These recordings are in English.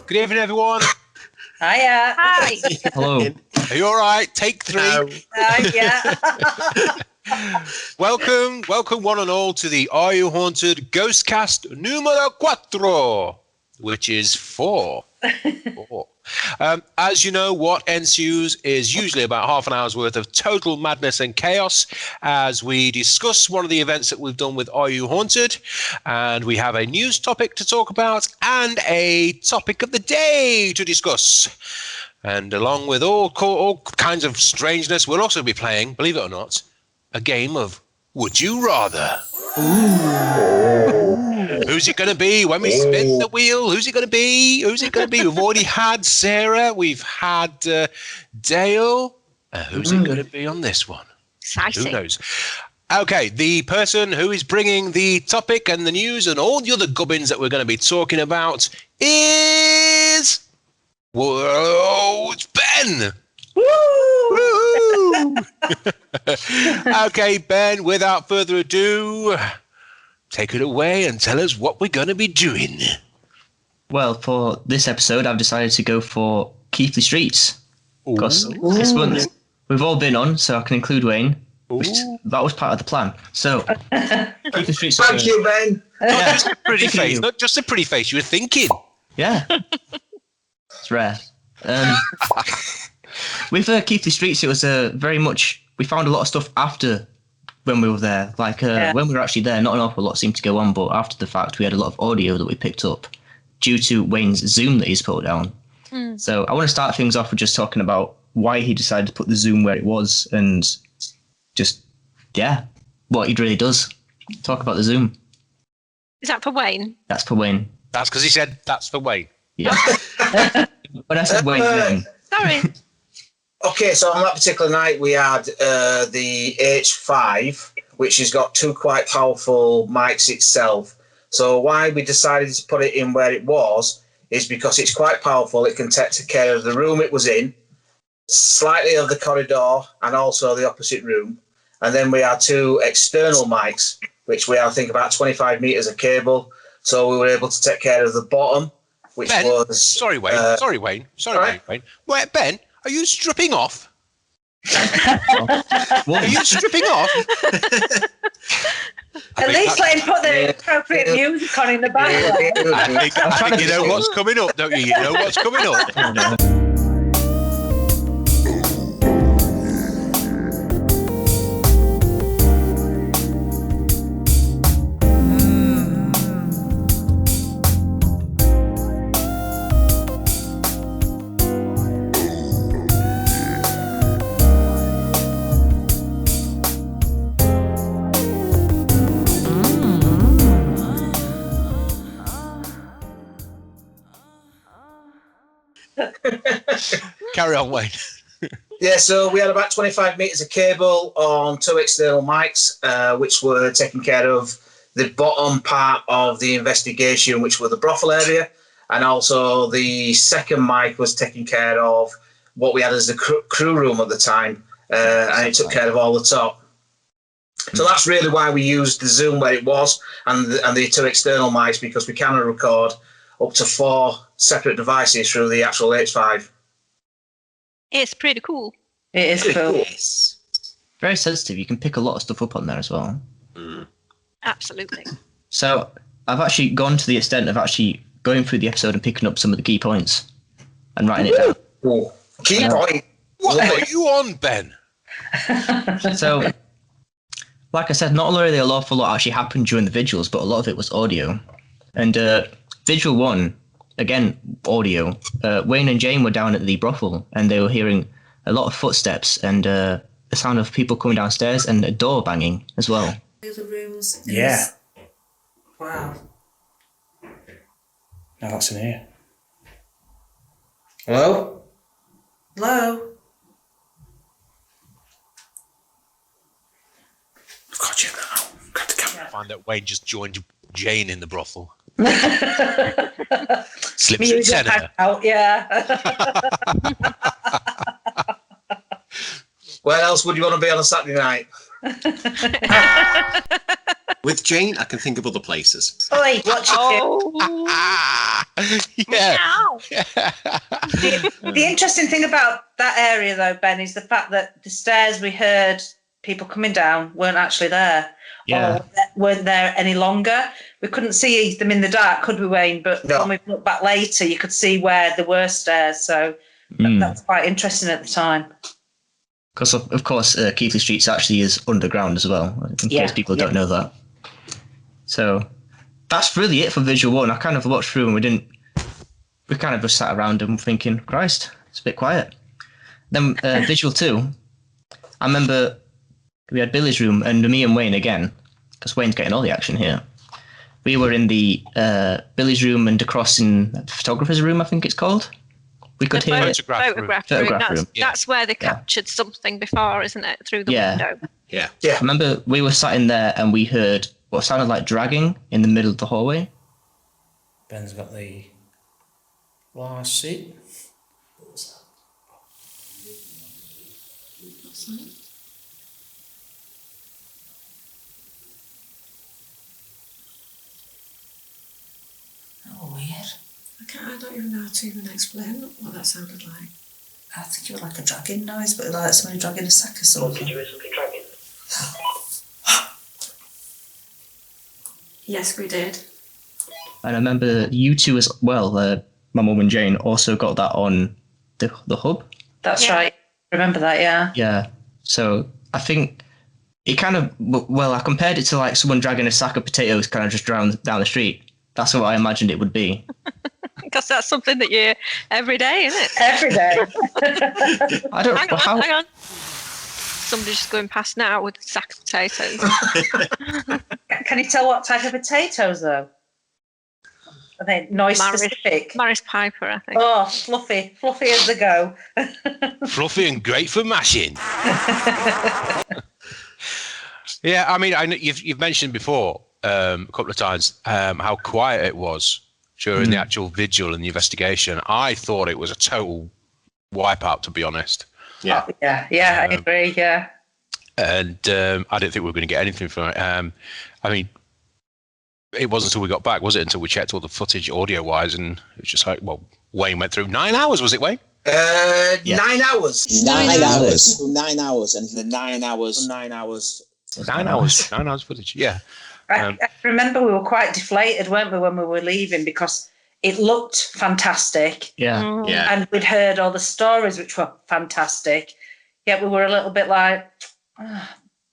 Good evening, everyone. Hiya. Hi. Hello. Are you all right? Take 3. Yeah. Welcome one and all to the Are You Haunted GhostCast numero 4, which is 4. As you know, what ensues is usually about half an hour's worth of total madness and chaos as we discuss one of the events that we've done with Are You Haunted, and we have a news topic to talk about and a topic of the day to discuss. And along with all kinds of strangeness, we'll also be playing, believe it or not, a game of Would You Rather? Who's it going to be when we spin the wheel? Who's it going to be? We've already had Sarah. We've had Dale. Who's it going to be on this one? Exciting. Who knows? Okay, the person who is bringing the topic and the news and all the other gubbins that we're going to be talking about is... Whoa, it's Ben! Woo! Okay, Ben, without further ado, take it away and tell us what we're going to be doing. Well, for this episode, I've decided to go for Keithley Streets. Because this month we've all been on, so I can include Wayne. That was part of the plan. So, Keithley Streets. Thank you, Ben. Not just a pretty face. Not just a pretty face. You were thinking. Yeah. It's rare. With Keithley Streets, it was very much... We found a lot of stuff after when we were there. Like, when we were actually there, not an awful lot seemed to go on, but after the fact, we had a lot of audio that we picked up due to Wayne's Zoom that he's put down. So I want to start things off with just talking about why he decided to put the Zoom where it was and just, what he really does. Talk about the Zoom. Is that for Wayne? That's for Wayne. That's because he said that's for Wayne. Yeah. When I said Wayne's name. Sorry. Okay, so on that particular night, we had the H5, which has got 2 quite powerful mics itself. So why we decided to put it in where it was is because it's quite powerful. It can take care of the room it was in, slightly of the corridor, and also the opposite room. And then we had 2 external mics, which we had, I think, about 25 meters of cable. So we were able to take care of the bottom, which Ben, was... Sorry, Wayne. Wayne. Wait, Ben, are you stripping off? Are you stripping off? At least let him put the appropriate music on in the background. I think you know what's coming up, don't you? You know what's coming up. Oh, no. Carry on, Wayne. Yeah, so we had about 25 meters of cable on 2 external mics, which were taking care of the bottom part of the investigation, which were the brothel area. And also the second mic was taking care of what we had as the crew room at the time. And it took care of all the top. So that's really why we used the Zoom where it was and the 2 external mics, because we can record up to 4 separate devices through the actual H5. It's pretty cool. It is cool. Very sensitive. You can pick a lot of stuff up on there as well. Absolutely. So I've actually gone to the extent of actually going through the episode and picking up some of the key points and writing it down. Ooh. Key point. What are you on, Ben? So, like I said, not only did a awful lot actually happen during the vigils, but a lot of it was audio. And Vigil 1, again, audio. Wayne and Jane were down at the brothel and they were hearing a lot of footsteps and the sound of people coming downstairs and a door banging as well. The other rooms. Yeah. Wow. Now that's in here. Hello? Hello? I've got to check that out. Grab the camera. Find that Wayne just joined Jane in the brothel. Slips in Music tenor. out, yeah. Where else would you want to be on a Saturday night? With Jane, I can think of other places. Oi, watch it. Oh, Yeah. meow. The interesting thing about that area, though, Ben, is the fact that the stairs we heard people coming down weren't actually there. Yeah. Or weren't there any longer. We couldn't see them in the dark, could we, Wayne? But when we looked back later, you could see where there were stairs. So that's quite interesting at the time. Because, of course, Keithley Street actually is underground as well, in case people don't know that. So that's really it for Visual 1. I kind of watched through and we kind of just sat around and thinking, Christ, it's a bit quiet. Then Visual 2, I remember we had Billy's room and me and Wayne again, because Wayne's getting all the action here. We were in the Billy's room and across in the photographer's room, I think it's called. We could hear photograph room. That's where they captured something before, isn't it? Through the window. Yeah. I remember we were sat in there and we heard what sounded like dragging in the middle of the hallway. Ben's got the last seat. Oh, weird. I don't even know how to even explain what that sounded like. I think it was like a dragging noise, but like somebody dragging a sack or something. Did you hear something dragging? Yes, we did. And I remember you two as well, my mum and Jane, also got that on the hub. That's right. Remember that, yeah. Yeah. So I think it kind of, well, I compared it to like someone dragging a sack of potatoes kind of just down the street. That's what I imagined it would be. Because that's something that you hear every day, isn't it? Every day. I don't hang know how. Hang on. Somebody's just going past now with a sack of potatoes. Can you tell what type of potatoes, though? Are they noise specific? Maris Piper, I think. Oh, fluffy as they go. Fluffy and great for mashing. Yeah, I mean, you've mentioned before a couple of times how quiet it was during the actual vigil and the investigation. I thought it was a total wipeout, to be honest. Yeah. Oh, yeah, I agree. Yeah. And I didn't think we were going to get anything from it. I mean, it wasn't until we got back, was it? Until we checked all the footage audio-wise, and it was just like, well, Wayne went through 9 hours, was it, Wayne? 9 hours. 9 hours. 9 hours, and the 9 hours. 9 hours. 9 hours. 9 hours footage. Yeah. I remember we were quite deflated, weren't we, when we were leaving, because it looked fantastic. Yeah. Yeah. And we'd heard all the stories, which were fantastic. Yet we were a little bit like,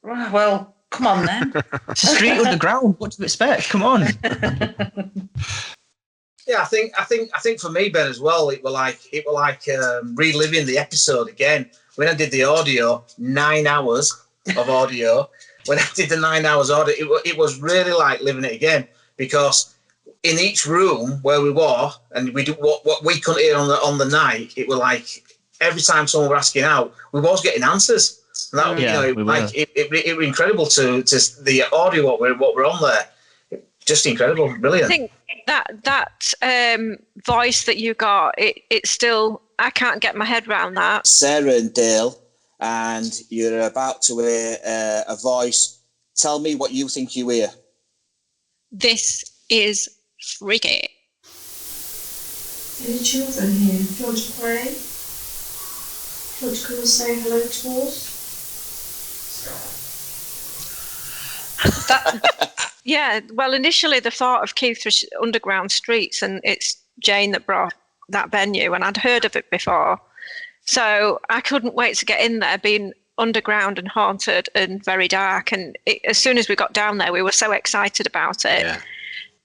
well, come on then. Street underground. What do you expect? Come on. Yeah, I think for me, Ben, as well, it were like reliving the episode again. When I did the audio, 9 hours of audio. When I did the 9 hours audio, it was really like living it again, because in each room where we were, and we do what we couldn't hear on the night, it was like every time someone were asking out, we was getting answers. And that, it was incredible to the audio what we're on there. Just incredible, brilliant. I think that voice that you got, it's still, I can't get my head around that. Sarah and Dale, and you're about to hear a voice. Tell me what you think you hear. This is freaky. Any children here? Do you want to pray? Do you want to come and say hello to us? Yeah, well, initially the thought of Keith was underground streets, and it's Jane that brought that venue, and I'd heard of it before. So I couldn't wait to get in there, being underground and haunted and very dark. And as soon as we got down there, we were so excited about it. Yeah.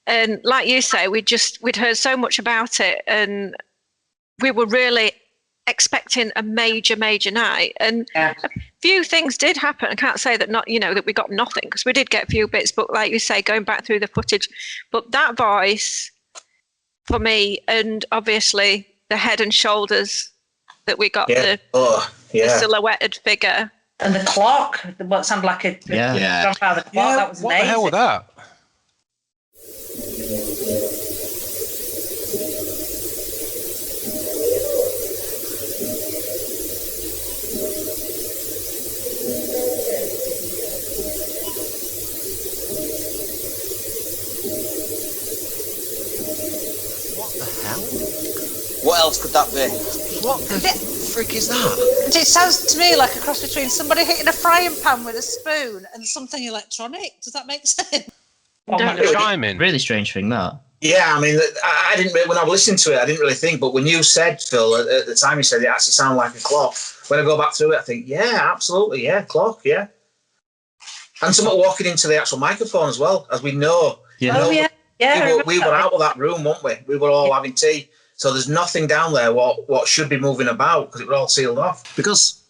And like you say, we'd heard so much about it, and we were really expecting a major night. And a few things did happen. I can't say that that we got nothing, because we did get a few bits, but like you say, going back through the footage, but that voice for me, and obviously the head and shoulders that we got, the silhouetted figure, and the clock, what sounded like a grandfather clock. That was amazing. What the hell was that? What the hell? What else could that be? What the frick is that? It sounds to me like a cross between somebody hitting a frying pan with a spoon and something electronic. Does that make sense? Chiming. Really strange thing, that. Yeah, I mean, I didn't really, when I was listening to it, I didn't really think, but when you said, Phil, at the time you said it actually sounded like a clock. When I go back through it, I think, yeah, absolutely, yeah, clock, yeah. And someone walking into the actual microphone as well, as we know. Yeah. Oh, yeah. Yeah, We were out of that room, weren't we? We were all having tea. So there's nothing down there what should be moving about because it was all sealed off. Because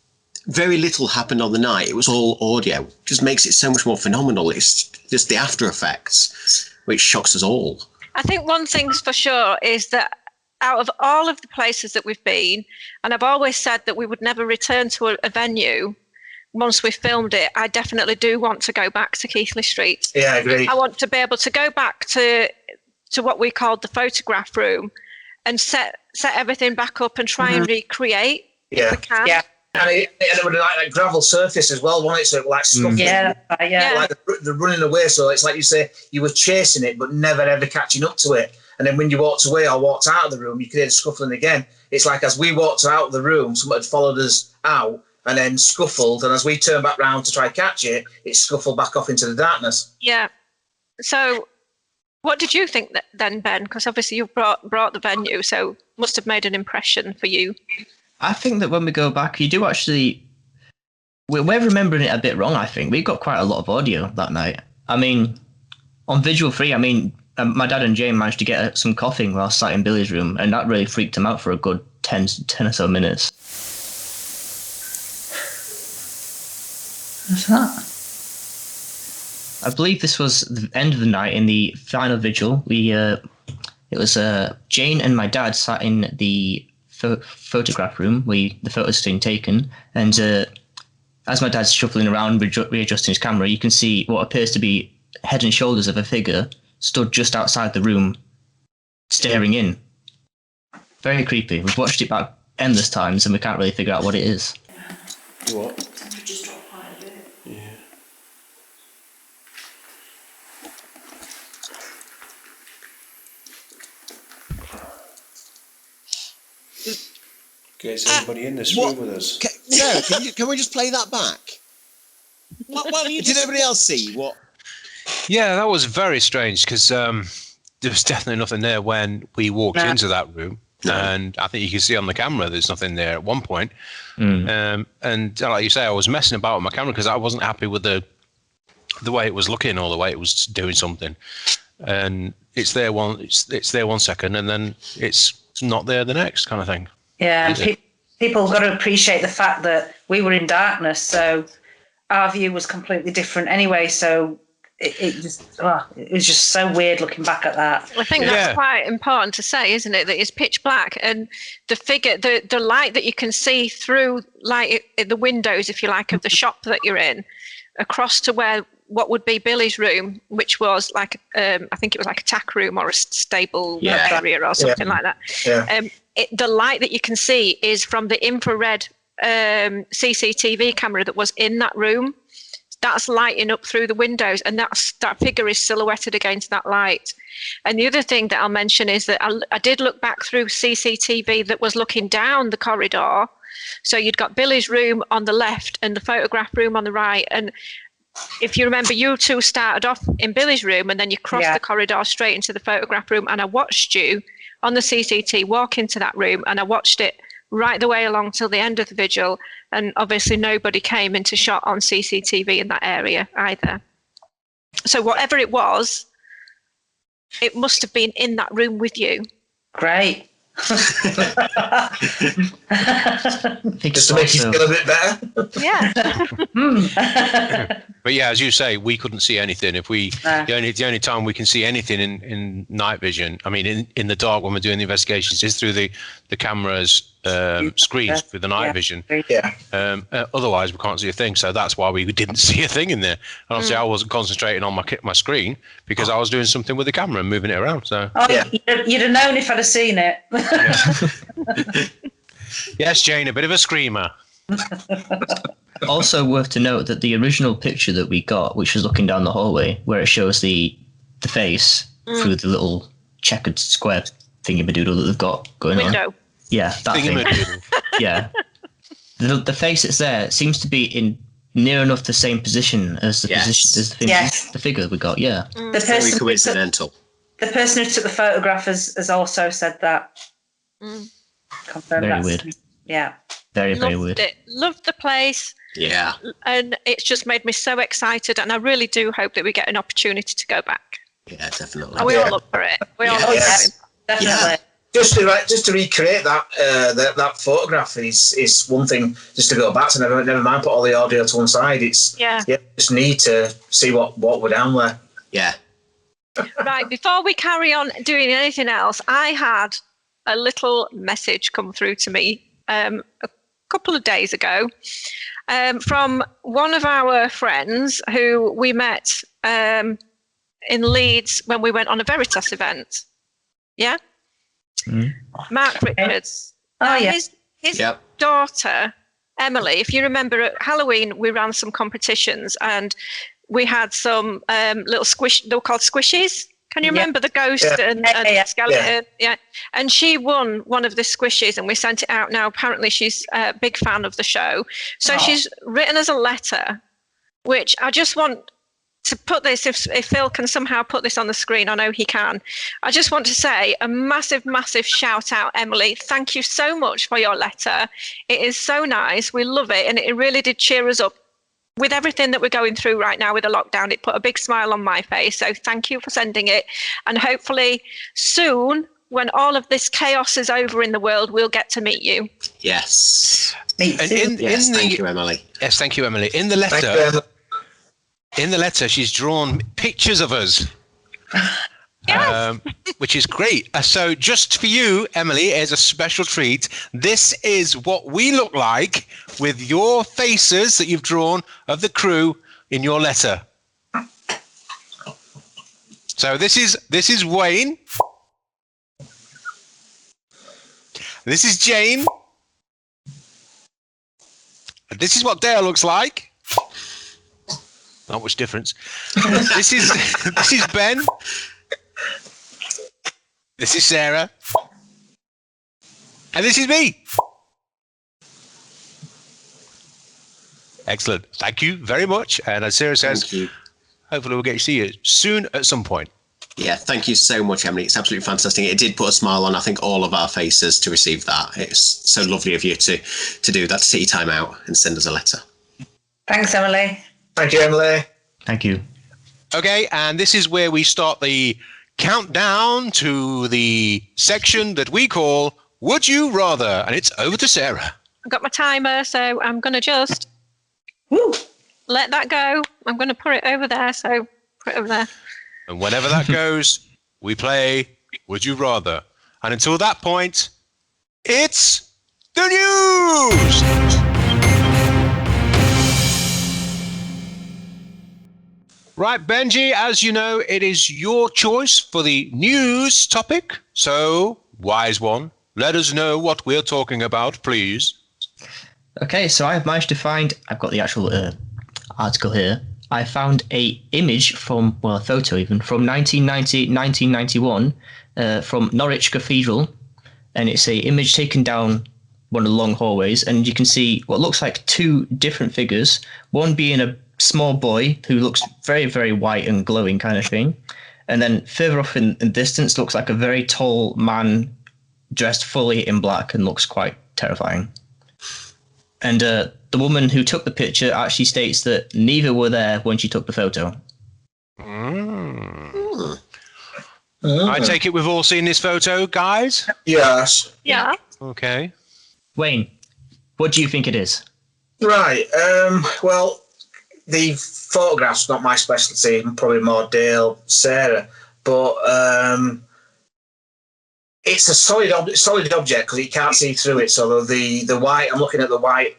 very little happened on the night. It was all audio. Just makes it so much more phenomenal. It's just the after effects, which shocks us all. I think one thing's for sure is that out of all of the places that we've been, and I've always said that we would never return to a venue once we filmed it, I definitely do want to go back to Keighley Street. Yeah, I agree. I want to be able to go back to what we called the photograph room and set everything back up and try and recreate if we can. Yeah. And it would like that gravel surface as well, wasn't it? So it like scuffing. Yeah. Like the running away. So it's like you say, you were chasing it, but never ever catching up to it. And then when you walked away or walked out of the room, you could hear the scuffling again. It's like as we walked out of the room, someone had followed us out and then scuffled. And as we turned back round to try and catch it, it scuffled back off into the darkness. Yeah. So what did you think then, Ben? Because obviously you brought the venue, so must have made an impression for you. I think that when we go back, you do actually... We're remembering it a bit wrong, I think. We got quite a lot of audio that night. I mean, on Visual 3, I mean, my dad and Jane managed to get some coughing while sat in Billy's room, and that really freaked him out for a good 10 or so minutes. What's that? I believe this was the end of the night in the final vigil. It was Jane and my dad sat in the photograph room, the photos being taken, and as my dad's shuffling around readjusting his camera, you can see what appears to be head and shoulders of a figure stood just outside the room, staring in. Very creepy. We've watched it back endless times and we can't really figure out what it is. What? Just dropped quite a bit. Yeah. Okay, is anybody in this room with us? Sarah, can we just play that back? Did everybody else see what? Yeah, that was very strange because there was definitely nothing there when we walked into that room. No. And I think you can see on the camera there's nothing there at one point. And like you say, I was messing about with my camera because I wasn't happy with the way it was looking or the way it was doing something. And it's there it's there 1 second and then it's not there the next kind of thing. Yeah, and people have got to appreciate the fact that we were in darkness, so our view was completely different anyway. So it was just so weird looking back at that. I think that's quite important to say, isn't it? That it's pitch black and the figure, the light that you can see through, like the windows, if you like, of the shop that you're in, across to where what would be Billy's room, which was like I think it was like a tack room or a stable area or something like that. Yeah. The light that you can see is from the infrared CCTV camera that was in that room. That's lighting up through the windows, and that figure is silhouetted against that light. And the other thing that I'll mention is that I did look back through CCTV that was looking down the corridor. So you'd got Billy's room on the left and the photograph room on the right. And if you remember, you two started off in Billy's room and then you crossed the corridor straight into the photograph room. And I watched you on the CCTV walk into that room, and I watched it right the way along till the end of the vigil. And obviously nobody came into shot on CCTV in that area either. So whatever it was, it must have been in that room with you. Great. Just to make you feel a bit better. Yeah. But yeah, as you say, we couldn't see anything. If we the only time we can see anything in night vision, I mean in the dark when we're doing the investigations, is through the camera's screens through the night vision. Yeah. Otherwise, we can't see a thing. So that's why we didn't see a thing in there. And obviously, I wasn't concentrating on my screen because I was doing something with the camera and moving it around. So you'd have known if I'd have seen it. Yes, Jane, a bit of a screamer. Also worth to note that the original picture that we got, which was looking down the hallway, where it shows the face, through the little checkered square thingy-madoodle that they've got going on. Window. Yeah, that thing. Yeah. The face that's there seems to be in near enough the same position as the the figure we got. Yeah. The Very coincidental. The person who took the photograph has also said that. Confirmed Very that. weird. Yeah. Very Loved weird. it. Loved the place. Yeah. And it's just made me so excited, and I really do hope that we get an opportunity to go back. Yeah, definitely. Are we all up for it? We all up for it. Definitely. Just to recreate that photograph is one thing. Just to go back to never mind put all the audio to one side. It's just need to see what we're down there. Yeah. Right, before we carry on doing anything else, I had a little message come through to me a couple of days ago from one of our friends who we met in Leeds when we went on a Veritas event. Yeah? Mark Richards. His daughter, Emily, if you remember at Halloween, we ran some competitions and we had some little they were called squishies. Can you remember the ghost and skeleton? Yeah. And she won one of the squishies and we sent it out. Now, apparently she's a big fan of the show. So she's written us a letter, which I just want to put this, if Phil can somehow put this on the screen, I know he can. I just want to say a massive, massive shout out, Emily. Thank you so much for your letter. It is so nice. We love it. And it really did cheer us up with everything that we're going through right now with the lockdown. It put a big smile on my face. So thank you for sending it. And hopefully soon, when all of this chaos is over in the world, we'll get to meet you. Yes. Thank you, Emily. Yes, thank you, Emily. In the letter, she's drawn pictures of us, which is great. So just for you, Emily, as a special treat, this is what we look like with your faces that you've drawn of the crew in your letter. So this is Wayne. This is Jane. This is what Dale looks like. Not much difference. This is Ben. This is Sarah. And this is me. Excellent. Thank you very much. And as Sarah says, hopefully we'll get to see you soon at some point. Yeah, thank you so much, Emily. It's absolutely fantastic. It did put a smile on, I think, all of our faces to receive that. It's so lovely of you to do that, to take your time out and send us a letter. Thanks, Emily. Thank you, Emily. Thank you. Okay, and this is where we start the countdown to the section that we call Would You Rather? And it's over to Sarah. I've got my timer, so I'm going to just let that go. I'm going to put it over there, so put it over there. And whenever that goes, we play Would You Rather? And until that point, it's the news! Right, Benji, as you know, it is your choice for the news topic. So, wise one, let us know what we're talking about, please. Okay, so I've managed to find, I've got the actual article here. I found a image from, well, a photo even, from 1991 from Norwich Cathedral. And it's a image taken down one of the long hallways. And you can see what looks like two different figures, one being a small boy who looks very, very white and glowing kind of thing. And then further off in distance looks like a very tall man dressed fully in black and looks quite terrifying. And the woman who took the picture actually states that neither were there when she took the photo. I take it we've all seen this photo, guys? Yes. Yeah. Okay. Wayne, what do you think it is? Right. Well, the photograph's not my specialty. I'm probably more Dale, Sarah. But it's a solid object because you can't see through it. So the white, I'm looking at the white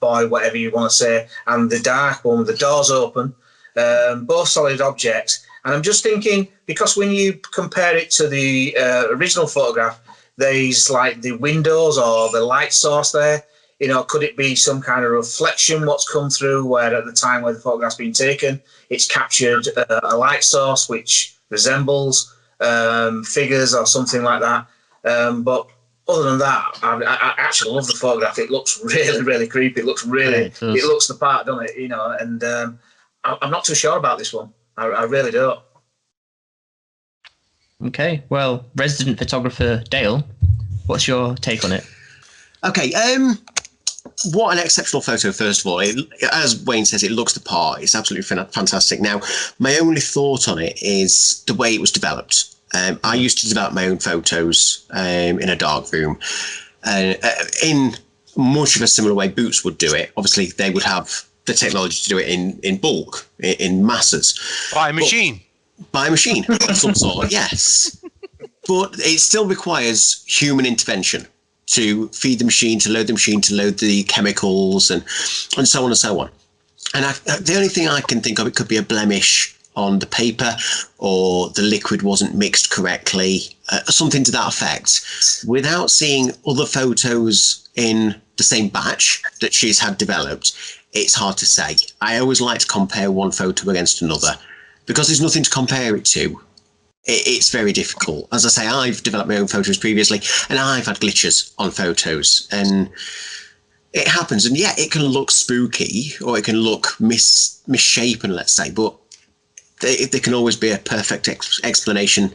boy, whatever you want to say, and the dark one, the door's open. Both solid objects. And I'm just thinking, because when you compare it to the original photograph, there's like the windows or the light source there. You know, could it be some kind of reflection what's come through where at the time where the photograph's been taken, it's captured a light source which resembles figures or something like that. But other than that, I actually love the photograph. It looks really, really creepy. It looks really, it looks the part, doesn't it? You know, and I'm not too sure about this one. I really don't. Okay, well, resident photographer Dale, what's your take on it? Okay, what an exceptional photo, first of all. As Wayne says, it looks the part. It's absolutely fantastic. Now, my only thought on it is the way it was developed. I used to develop my own photos in a dark room. In much of a similar way Boots would do it. Obviously, they would have the technology to do it in bulk, in masses. By machine. By machine of some sort, yes. But it still requires human intervention to feed the machine, to load the machine, to load the chemicals, and so on and so on. And the only thing I can think of, it could be a blemish on the paper, or the liquid wasn't mixed correctly, something to that effect. Without seeing other photos in the same batch that she's had developed, it's hard to say. I always like to compare one photo against another, because there's nothing to compare it to. It's very difficult. As I say, I've developed my own photos previously, and I've had glitches on photos, and it happens. And yeah, it can look spooky, or it can look misshapen, let's say, but there can always be a perfect explanation,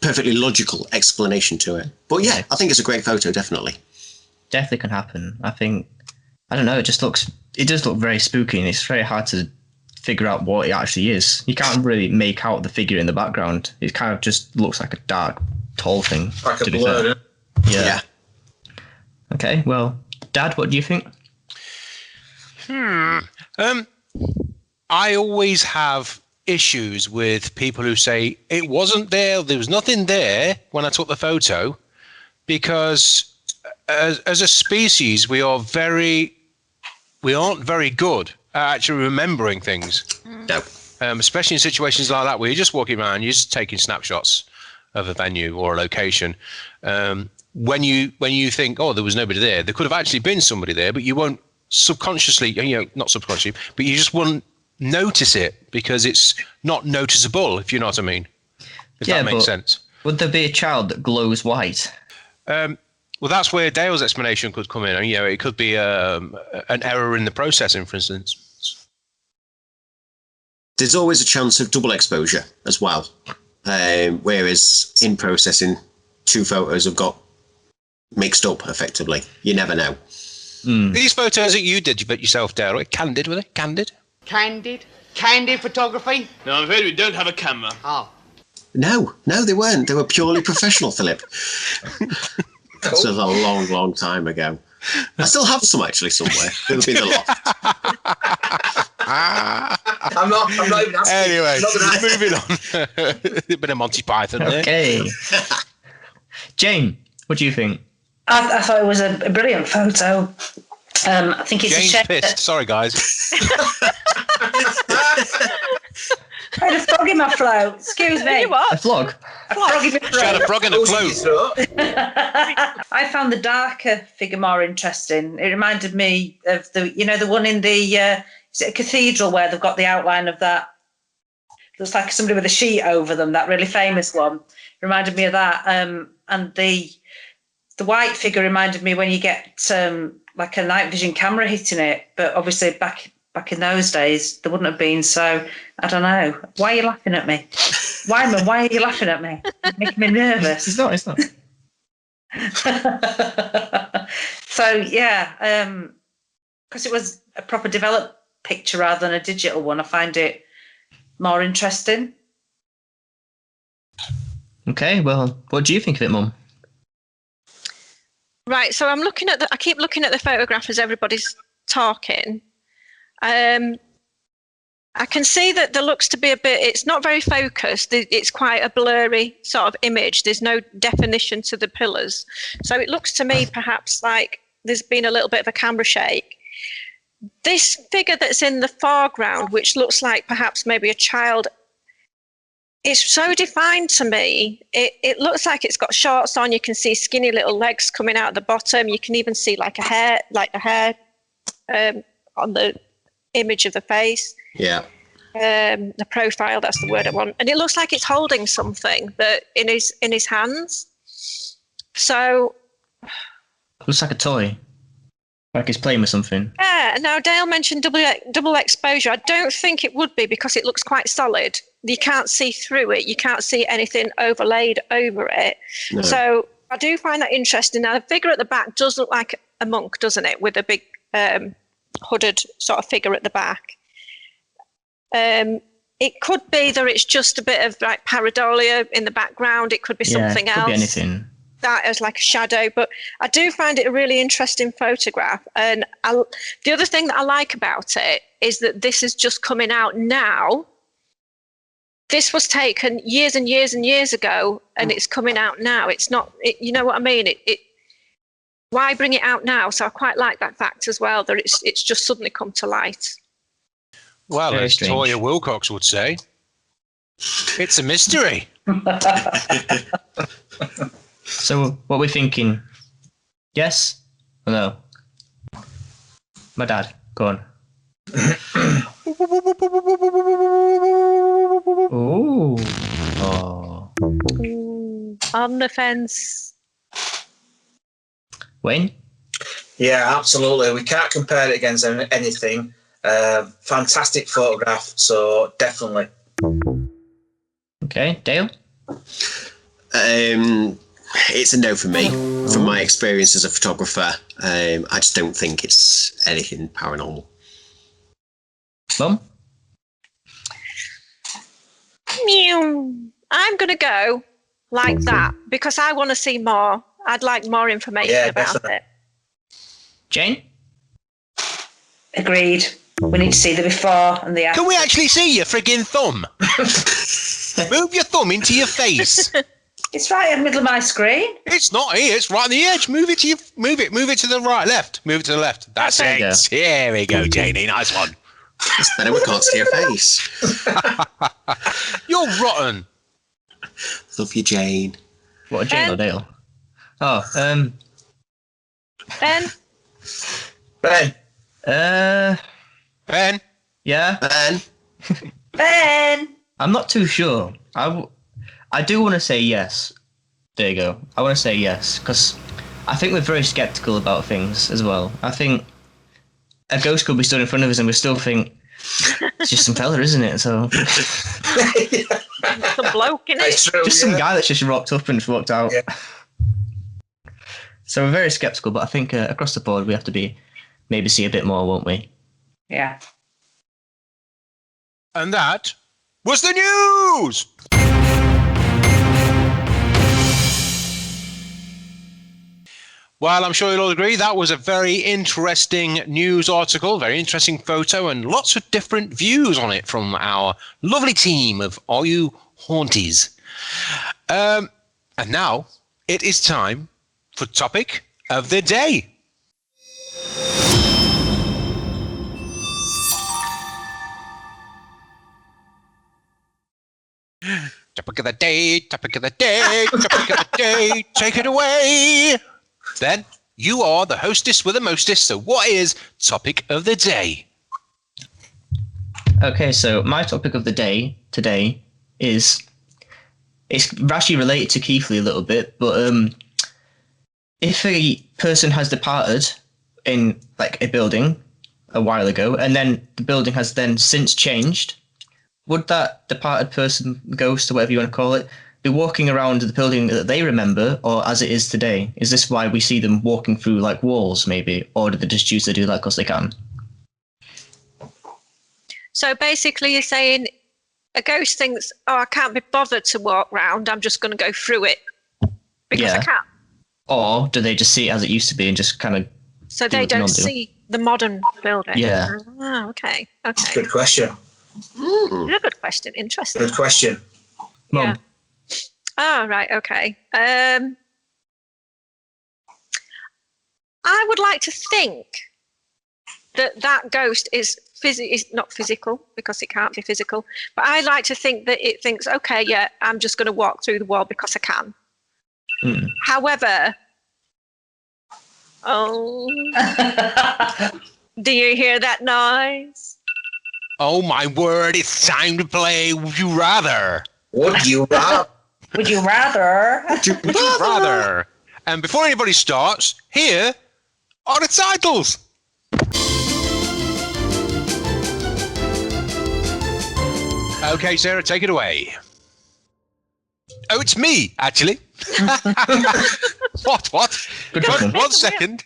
perfectly logical explanation to it. But yeah, I think it's a great photo, definitely. Definitely can happen. I think, I don't know, it does look very spooky, and it's very hard to figure out what it actually is. You can't really make out the figure in the background. It kind of just looks like a dark, tall thing. Like a blur. Yeah. Okay, well, Dad, what do you think? I always have issues with people who say it wasn't there was nothing there when I took the photo, because as a species we aren't very good at actually remembering things. No. Especially in situations like that where you're just walking around, you're just taking snapshots of a venue or a location. When you think, oh, there was nobody there could have actually been somebody there, but you won't subconsciously, not subconsciously, but you just wouldn't notice it because it's not noticeable, if you know what I mean. If that makes sense. Would there be a child that glows white? Well, that's where Dale's explanation could come in. It could be an error in the processing, for instance. There's always a chance of double exposure as well. Whereas in processing, two photos have got mixed up effectively. You never know. These photos that you did yourself, Dale, were candid, were they? Candid? Candid photography? No, I'm afraid we don't have a camera. Oh. No, they weren't. They were purely professional, Philip. This was a long, long time ago. I still have some actually somewhere. It'll be in the loft. I'm not even asking. Anyway, moving on. A bit of Monty Python there. Okay. Jane, what do you think? I thought it was a brilliant photo. I think it's Jane's a shame. pissed. Sorry, guys. I had a frog in my throat. Excuse me. What? A flog? A frog in my throat. She had a frog in her throat. I found the darker figure more interesting. It reminded me of the one in the is it a cathedral where they've got the outline of that? Looks like somebody with a sheet over them. That really famous one reminded me of that. And the white figure reminded me when you get like a night vision camera hitting it. But obviously back in those days there wouldn't have been. So I don't know. Why are you laughing at me? Wyman, why are you laughing at me? You're making me nervous. It's not. So yeah, because it was a proper developed picture rather than a digital one, I find it more interesting. Okay, well, what do you think of it, Mum? Right, so I'm looking at I keep looking at the photograph as everybody's talking. I can see that there looks to be it's not very focused. It's quite a blurry sort of image. There's no definition to the pillars. So it looks to me perhaps like there's been a little bit of a camera shake. This figure that's in the foreground, which looks like perhaps maybe a child, it's so defined to me. It looks like it's got shorts on. You can see skinny little legs coming out the bottom. You can even see like a hair on the image of the face. Yeah. the profile, that's the word I want, and it looks like it's holding something that in his hands. So looks like a toy, like he's playing with something. yeah. Now Dale mentioned double exposure. I don't think it would be, because it looks quite solid. You can't see through it. You can't see anything overlaid over it. No. So I do find that interesting. Now the figure at the back does look like a monk, doesn't it, with a big hooded sort of figure at the back. It could be that it's just a bit of like pareidolia in the background. It could be something it could else. be anything. That as like a shadow, but I do find it a really interesting photograph. And the other thing that I like about it is that this is just coming out now. This was taken years and years and years ago, and it's coming out now. It's not, you know what I mean? Why bring it out now? So I quite like that fact as well, that it's just suddenly come to light. Well, Very as strange. Toya Wilcox would say, it's a mystery. So what are we thinking? Yes or no? My dad, go on. Ooh. Oh. On the fence. Wayne? Yeah, absolutely. We can't compare it against anything. Fantastic photograph, so definitely. Okay, Dale? It's a no for me. From my experience as a photographer, I just don't think it's anything paranormal. Mum? Meow. I'm going to go like that because I want to see more. I'd like more information about it. Jane? Agreed. We need to see the before and the after. Can we actually see your friggin' thumb? Move your thumb into your face. It's right in the middle of my screen. It's not here. It's right on the edge. Move it to the right, left. Move it to the left. That's There you it. Here we go, Janie. Nice one. It's better we can't see your face. You're rotten. Love you, Jane. What, Jane or Dale? Oh, Ben? Ben. Ben? Yeah? Ben? Ben! I'm not too sure. I do want to say yes. There you go. I want to say yes, because I think we're very sceptical about things as well. I think a ghost could be stood in front of us and we still think it's just some fella, isn't it? So Some bloke, innit? True, just some guy that's just rocked up and just walked out. Yeah. So we're very sceptical, but I think across the board we have to maybe see a bit more, won't we? Yeah. And that was the news. Well, I'm sure you'll all agree that was a very interesting news article, very interesting photo, and lots of different views on it from our lovely team of Are You Haunties. And now it is time for topic of the day. Topic of the day, topic of the day, topic of the day, take it away. Then you are the hostess with the mostest, so what is topic of the day? Okay, so my topic of the day today is, it's actually related to Keithley a little bit, but if a person has departed in like a building a while ago, and then the building has then since changed, would that departed person, ghost or whatever you want to call it, be walking around the building that they remember, or as it is today? Is this why we see them walking through like walls, maybe, or do they just choose to do that because they can? So basically you're saying a ghost thinks, oh, I can't be bothered to walk round, I'm just going to go through it because I can. Or do they just see it as it used to be and just kind of... So they don't see the modern building? Yeah. Oh, okay. Good question. It's a good question. Interesting. Good question. Mum. Yeah. Oh, right. Okay. I would like to think that ghost is not physical, because it can't be physical, but I like to think that it thinks, okay, yeah, I'm just going to walk through the wall because I can. However, do you hear that noise? Oh my word, it's time to play Would You Rather. Would you rather? Would you rather? Would you rather? And before anybody starts, here are the titles. Okay, Sarah, take it away. Oh, it's me, actually. What? One second.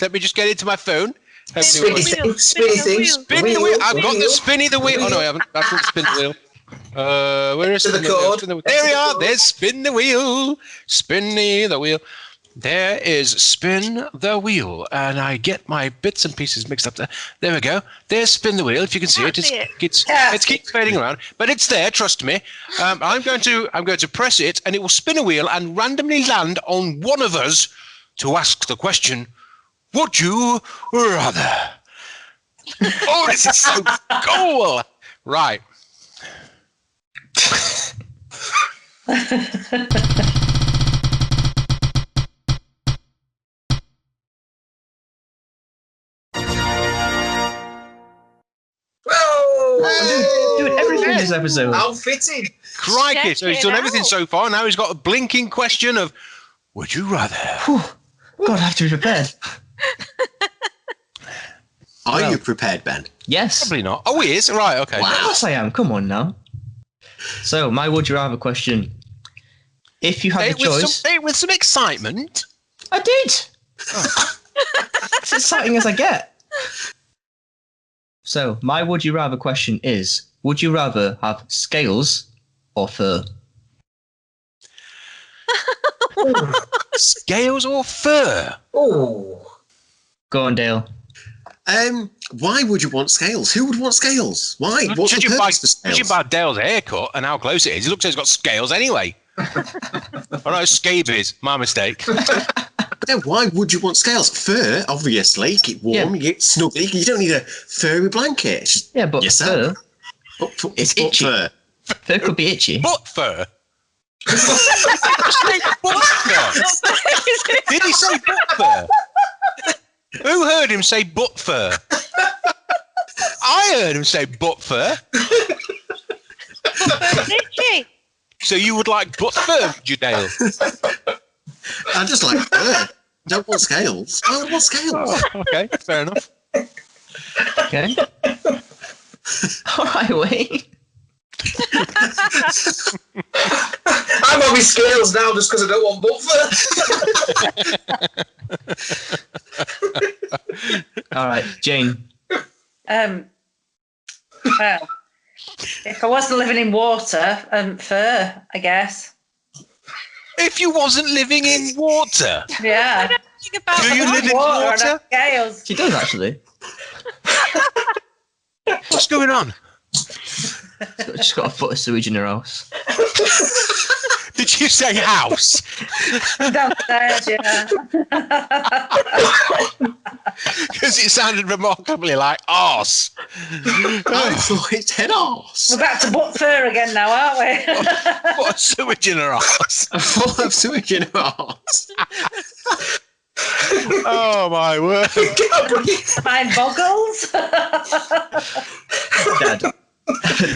Let me just get into my phone. Spinny things. Spinny the wheel. I've got the spinny the wheel. Oh, no, I haven't. I can't spin the wheel. Where is To the code. There we are. There's spin the wheel. Spinny the wheel. There is spin the wheel. And I get my bits and pieces mixed up there. There we go. There's spin the wheel. If you can see it, it keeps fading around, but it's there. Trust me. I'm going to press it, and it will spin a wheel and randomly land on one of us to ask the question: would you rather? Oh, this is so cool! Right. Doing everything this episode. How fitting. Crikey. So he's done everything so far. Now he's got a blinking question of, would you rather? Whew. God, I have to be prepared. Are you prepared, Ben? Yes. Probably not. Oh, he is? Right, okay. Wow. Of course I am. Come on now. So, my would you rather question. If you had the choice... With some excitement. I did. Oh. As exciting as I get. So, my would you rather question is, would you rather have scales or fur? Scales or fur? Oh. Go on, Dale. Why would you want scales? Who would want scales? Why? What's the purpose for scales? Judging by Dale's haircut and how close it is, it looks like he's got scales anyway. Oh no, scabies. My mistake. No, why would you want scales? Fur, obviously. Keep warm, you get snuggly. You don't need a furry blanket. Just but yourself. fur... It's itchy. Fur. Fur could be itchy. Butt fur. Butt fur. Did he say butt fur? Who heard him say butt fur? I heard him say butt fur. Itchy. So you would like butt fur, would you, Dale? I just like fur. Don't want scales. I would want scales. Oh, okay, fair enough. Okay. All right, wait. I'm on my scales now just because I don't want butt fur. All right, Jane. Well, if I wasn't living in water, fur, I guess. If you wasn't living in water? Yeah. Do you live in water? Scales. She does, actually. What's going on? She's got a foot of sewage in her house. Did you say house? Downstairs, yeah. Because it sounded remarkably like arse. I thought it said arse. We're back to butt fur again now, aren't we? What a sewage in her arse. A foot of sewage in her arse. Oh my word. Mine boggles.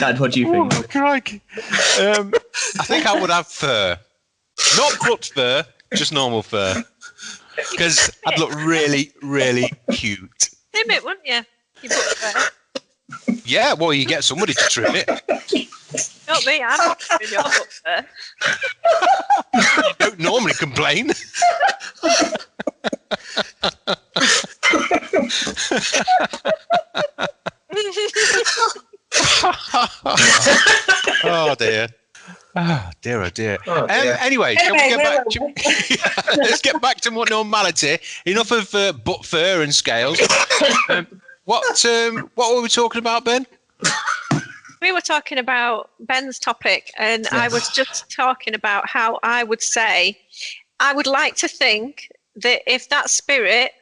Dad, what do you think? Oh, crikey. I think I would have fur. Not butt fur, just normal fur. Because I'd look really, really cute. Trim it, wouldn't you? You butt fur. Yeah, well, you get somebody to trim it. Not me, I'm not trimming your butt fur. You don't normally complain. Oh dear. Oh dear, oh dear. Anyway, can we get back to, let's get back to more normality. Enough of butt fur and scales. What were we talking about, Ben? We were talking about Ben's topic, and I was just talking about how I would say I would like to think that if that spirit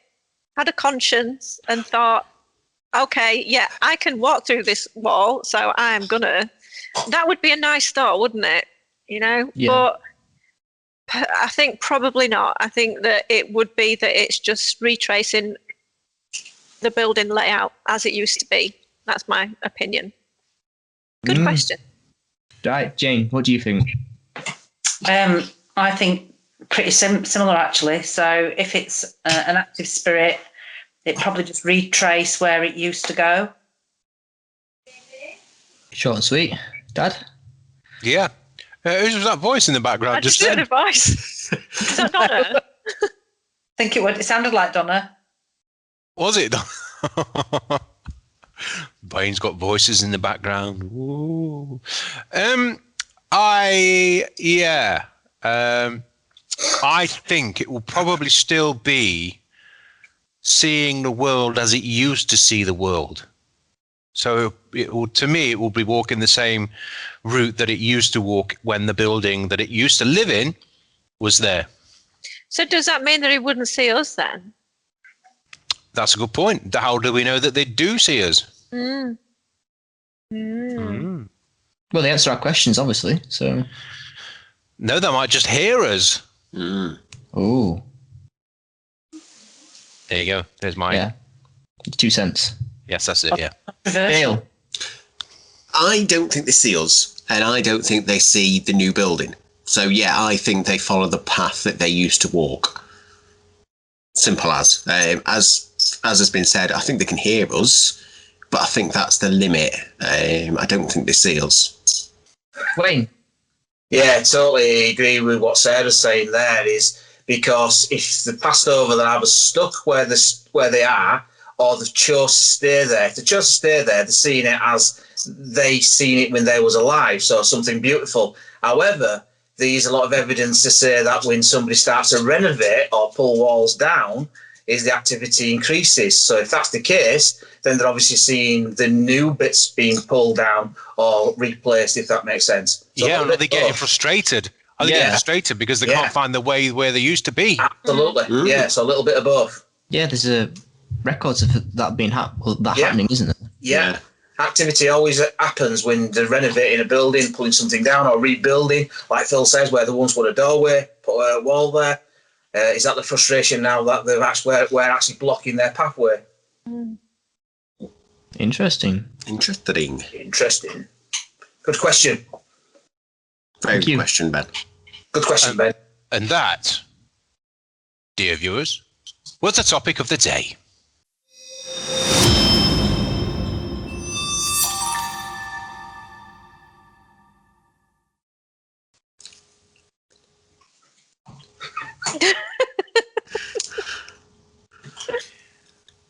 had a conscience and thought, okay, yeah, I can walk through this wall, so I am gonna. That would be a nice thought, wouldn't it? You know? Yeah. But I think probably not. I think that it would be that it's just retracing the building layout as it used to be. That's my opinion. Good question. Right, Jane, what do you think? I think pretty similar, actually. So if it's an active spirit, it probably just retrace where it used to go. Short and sweet. Dad? Yeah. Who's that voice in the background? I just heard a voice. Is that Donna? I think it sounded like Donna. Was it? Bane's got voices in the background. Ooh. I think it will probably still be seeing the world as it used to see the world. So to me, it will be walking the same route that it used to walk when the building that it used to live in was there. So does that mean that he wouldn't see us then? That's a good point. How do we know that they do see us? Well, they answer our questions, obviously. So no, they might just hear us. Oh, there you go. There's my 2 cents. Yes, that's it. Yeah. Dale. I don't think they see us, and I don't think they see the new building. So yeah, I think they follow the path that they used to walk. Simple as. As has been said, I think they can hear us, but I think that's the limit. I don't think they see us. Wayne? Yeah, totally agree with what Sarah's saying there, is because if they passed over, they're either stuck where they are, or they've chose to stay there. If they chose to stay there, they're seeing it as they seen it when they was alive, so something beautiful. However, there's a lot of evidence to say that when somebody starts to renovate or pull walls down, is the activity increases. So if that's the case, then they're obviously seeing the new bits being pulled down or replaced, if that makes sense. So yeah, are they getting frustrated? Are they getting frustrated because they can't find the way where they used to be? Absolutely. Yeah, so a little bit of both. Yeah, there's records of that being happening, isn't it? Yeah. Activity always happens when they're renovating a building, pulling something down or rebuilding, like Phil says, where there once was a doorway, put a wall there. Is that the frustration now that we're actually blocking their pathway? Interesting. Good question. Very good question, Ben. Good question, Ben. And that, dear viewers, was the topic of the day.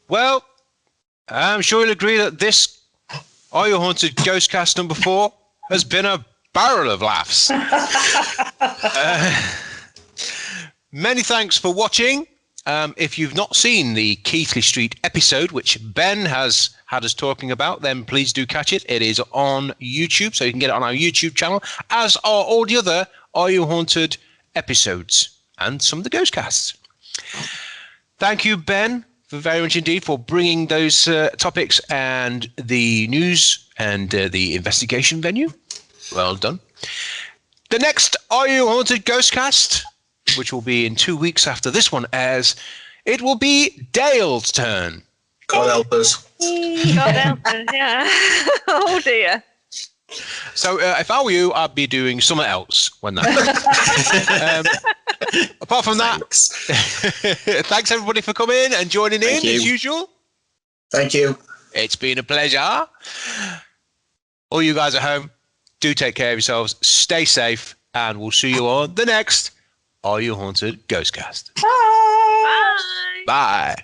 Well, I'm sure you'll agree that this Are You Haunted GhostCast number 4 has been a barrel of laughs. Many thanks for watching. If you've not seen the Keithley Street episode, which Ben has had us talking about, then please do catch it. It is on YouTube, so you can get it on our YouTube channel, as are all the other Are You Haunted episodes and some of the Ghostcasts. Thank you, Ben, very much indeed for bringing those topics and the news and the investigation venue. Well done. The next Are You Haunted GhostCast, which will be in 2 weeks after this one airs, it will be Dale's turn. God help us. God help us, yeah. Oh dear. So if I were you, I'd be doing something else when that. Apart from that, thanks everybody for coming and joining in as usual. Thank you. It's been a pleasure. All you guys at home, do take care of yourselves, stay safe, and we'll see you on the next Are You Haunted GhostCast. Bye. Bye.